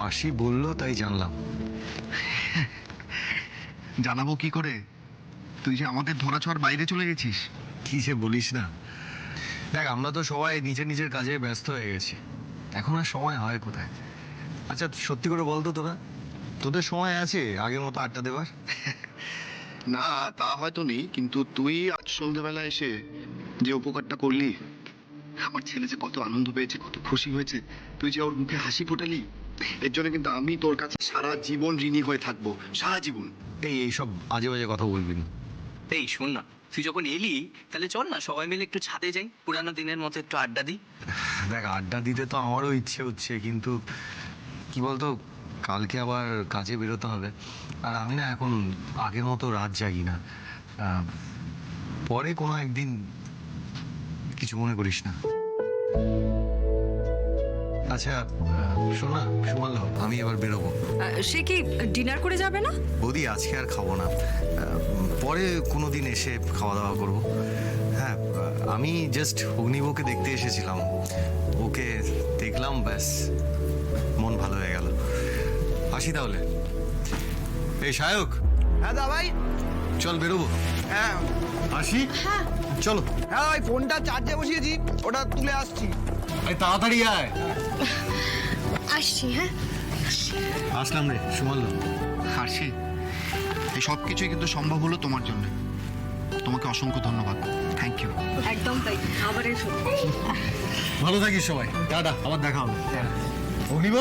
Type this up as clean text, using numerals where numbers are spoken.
মাসি বললো তাই জানলাম। জানাবো কি করে? তুই যে আমাদের ধরাছোঁয়ার বাইরে চলে গেছিস। কি যে বলিস না, দেখ আমরা তো সবাই নিজের নিজের কাজে ব্যস্ত হয়ে গেছি, এখন আর সময় হয় কোথায়? আচ্ছা সত্যি করে বলতো, তোদের সময় আছে আগের মতো আড্ডা দেবার? না, তা হয়তো নেই, কিন্তু তুই আজ সন্ধ্যাবেলা এসে যে উপকারটা করলি, আমার ছেলে যে কত আনন্দ পেয়েছে, কত খুশি হয়েছে, তুই যে ওর মুখে হাসি ফোটালি, এর জন্য কিন্তু আমি তোর কাছে সারা জীবন ঋণী হয়ে থাকবো, সারা জীবন। এইসব আজে বাজে কথা বলবি না। এই শোন না, তুই যখন এলি তাহলে চল না সবাই মিলে একটু ছাদে যাই, পুরানো দিনের মতো একটু আড্ডা দিই। দেখ আড্ডা দিতে তো আমারও ইচ্ছে হচ্ছে, কিন্তু কি বলতো, কালকে আবার কাজে বেরোতে হবে, আর আমি না এখন আগের মতো রাত জাগি না। পরে কোনো একদিন, কিছু মনে করিস না। আচ্ছা শোন না সুমাল, আমি এবার বেরোবো। সে কি ডিনার করে যাবে না? বৌদি আজকে আর খাবো না, পরে কোনো দিন এসে খাওয়া দাওয়া করবো। হ্যাঁ, আমি জাস্ট অগ্নিবকে দেখতে এসেছিলাম, ওকে দেখলাম, ব্যাস মন ভালো হয়ে গেল। আসি তাহলে। এই সায়ক, হ্যাঁ দা ভাই। চল বেরোবো। হ্যাঁ আসি, চলো। হ্যাঁ ভাই, ফোনটা চার্জে বসিয়েছি, ওটা তুলে আসছি। আরে তাড়াতাড়ি আয়। আসছি। হ্যাঁ আসলাম রে সুমাল। হাসি, এই সব কিছুই কিন্তু সম্ভব হলো তোমার জন্য। তোমাকে অসংখ্য ধন্যবাদ, থ্যাংক ইউ। একদম তাই, আবার এসো। ভালো থাকিস সবাই, টাটা, আবার দেখা হবে। অগ্নিব।